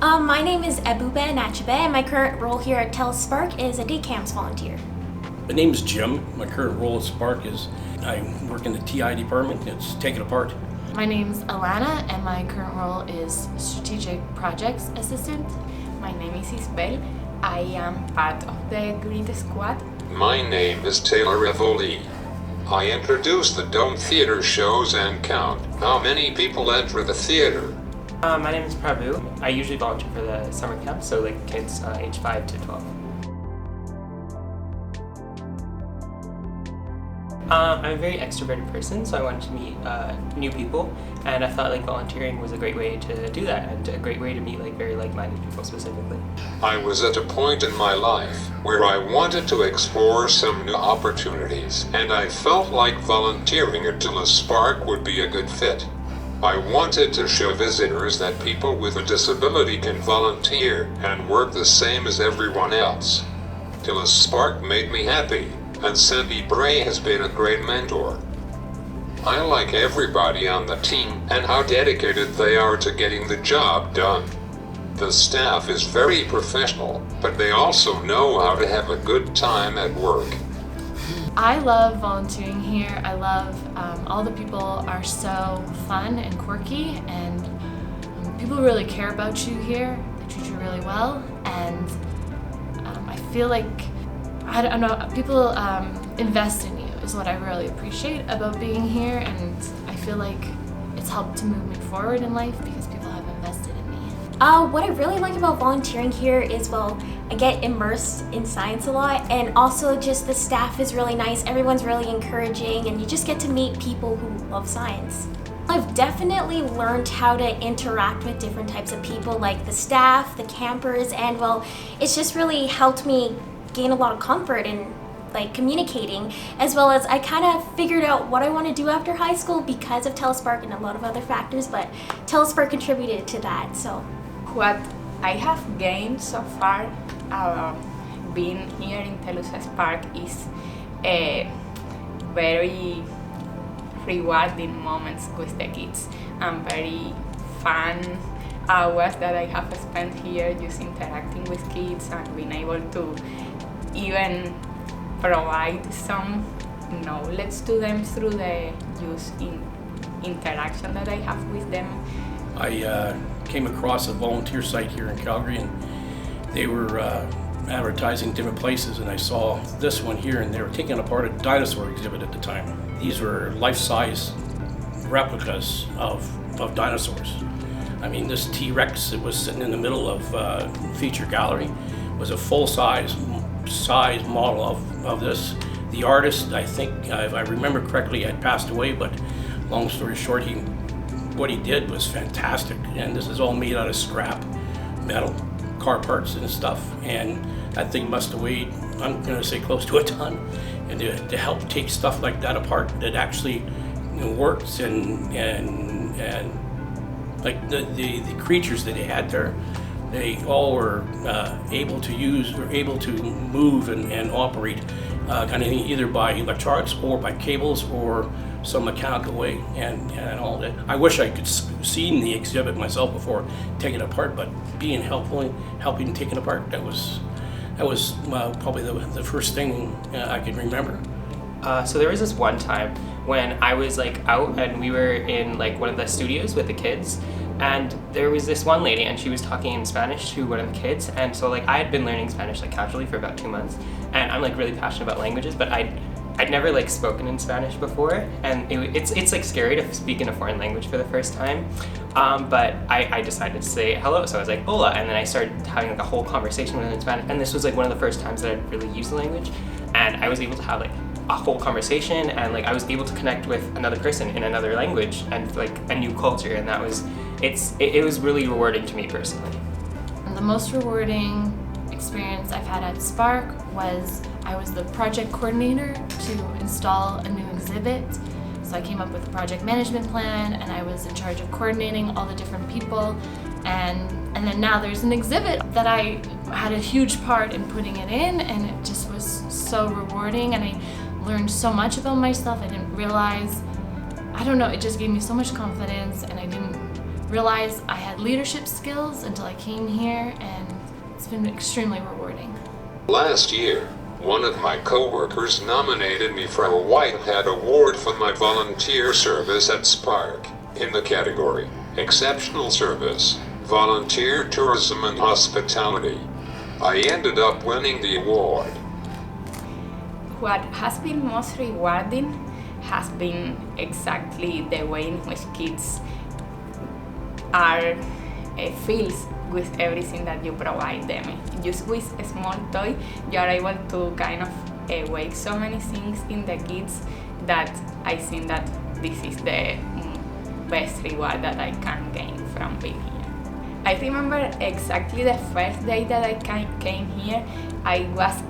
My name is Ebube Nachibe, and my current role here at TELUS Spark is a day camps volunteer. My name is Jim. My current role at Spark is I work in the TI department. It's Take It Apart. My name's Alana, and my current role is Strategic Projects Assistant. My name is Isabel. I am part of the Grid Squad. My name is Taylor Revoli. I introduce the Dome Theater shows and count how many people enter the theater. My name is Prabhu. I usually volunteer for the summer camp, so like kids age 5 to 12. I'm a very extroverted person, so I wanted to meet new people, and I thought like volunteering was a great way to do that, and a great way to meet like very like-minded people specifically. I was at a point in my life where I wanted to explore some new opportunities, and I felt like volunteering at TELUS Spark would be a good fit. I wanted to show visitors that people with a disability can volunteer and work the same as everyone else. TELUS Spark made me happy, and Sandy Bray has been a great mentor. I like everybody on the team and how dedicated they are to getting the job done. The staff is very professional, but they also know how to have a good time at work. I love volunteering here. I love all the people are so fun and quirky, and people really care about you here. They treat you really well, and I feel like, I don't know, people invest in you is what I really appreciate about being here, and I feel like it's helped to move me forward in life because people have invested in me. What I really like about volunteering here is, well, I get immersed in science a lot, and also just the staff is really nice. Everyone's really encouraging, and you just get to meet people who love science. I've definitely learned how to interact with different types of people, like the staff, the campers, and well, it's just really helped me gain a lot of comfort in like communicating, as well as I kind of figured out what I want to do after high school because of TELUS Spark and a lot of other factors, but TELUS Spark contributed to that. So What I have gained so far being here in TELUS Spark is a very rewarding moments with the kids and very fun hours that I have spent here just interacting with kids and being able to even provide some knowledge to them through the just interaction that I have with them. I came across a volunteer site here in Calgary, and they were advertising different places, and I saw this one here, and they were taking apart a dinosaur exhibit at the time. These were life-size replicas of dinosaurs. I mean, this T-Rex that was sitting in the middle of feature gallery was a full-size model of this. The artist, I think, if I remember correctly, had passed away, but long story short, what he did was fantastic. And this is all made out of scrap metal, car parts and stuff. And that thing must have weighed, I'm going to say, close to a ton. And to help take stuff like that apart, that actually works, and like the creatures that they had there, they all were able to move and operate kind of thing, either by electronics or by cables or some mechanical way, and all that. I wish I could seen the exhibit myself before taking it apart, but being helping take it apart, that was probably the first thing I can remember. So there was this one time when I was like out and we were in like one of the studios with the kids, and there was this one lady and she was talking in Spanish to one of the kids, and so like I had been learning Spanish like casually for about 2 months, and I'm like really passionate about languages, but I'd never like spoken in Spanish before, and it's like scary to speak in a foreign language for the first time, but I decided to say hello, so I was like hola, and then I started having like a whole conversation with her in Spanish, and this was like one of the first times that I'd really used the language, and I was able to have like a whole conversation, and like I was able to connect with another person in another language and like a new culture, and that was it was really rewarding to me personally. And the most rewarding experience I've had at Spark was I was the project coordinator to install a new exhibit. So I came up with a project management plan, and I was in charge of coordinating all the different people, and then now there's an exhibit that I had a huge part in putting it in, and it just was so rewarding, and I learned so much about myself. I didn't realize, I don't know, it just gave me so much confidence, and I didn't realize I had leadership skills until I came here, and it's been extremely rewarding. Last year, one of my coworkers nominated me for a White Hat Award for my volunteer service at Spark in the category Exceptional Service, Volunteer Tourism and Hospitality. I ended up winning the award. What has been most rewarding has been exactly the way in which kids are feels with everything that you provide them. Just with a small toy, you are able to kind of wake so many things in the kids that I think that this is the best reward that I can gain from being here. I remember exactly the first day that I came here. I was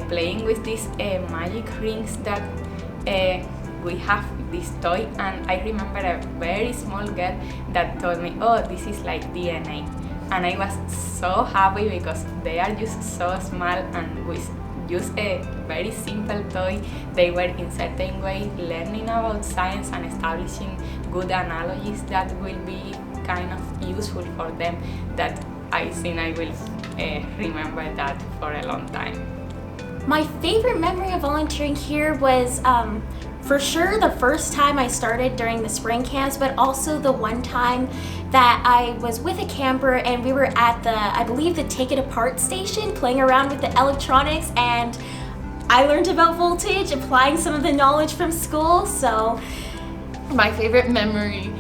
playing with these magic rings that we have this toy, and I remember a very small girl that told me, oh, this is like DNA. And I was so happy because they are just so small, and with just a very simple toy, they were in certain way learning about science and establishing good analogies that will be kind of useful for them, that I think I will remember that for a long time. My favorite memory of volunteering here was for sure the first time I started during the spring camps, but also the one time that I was with a camper and we were at I believe the Take It Apart station playing around with the electronics, and I learned about voltage, applying some of the knowledge from school. So my favorite memory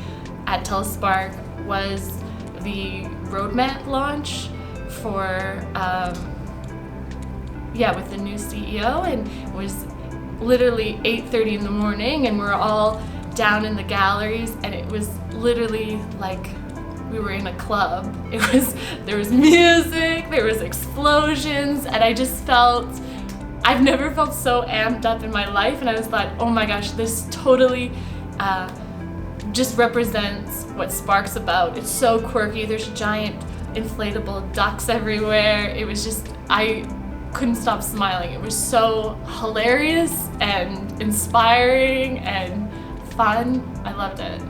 at TELUS Spark was the roadmap launch for with the new CEO, and it was literally 8:30 in the morning, and we're all down in the galleries, and it was literally like we were in a club. There was music, there was explosions, and I just I've never felt so amped up in my life, and I was like, oh my gosh, this totally just represents what Spark's about. It's so quirky. There's giant inflatable ducks everywhere. It was just, I couldn't stop smiling. It was so hilarious and inspiring and fun. I loved it.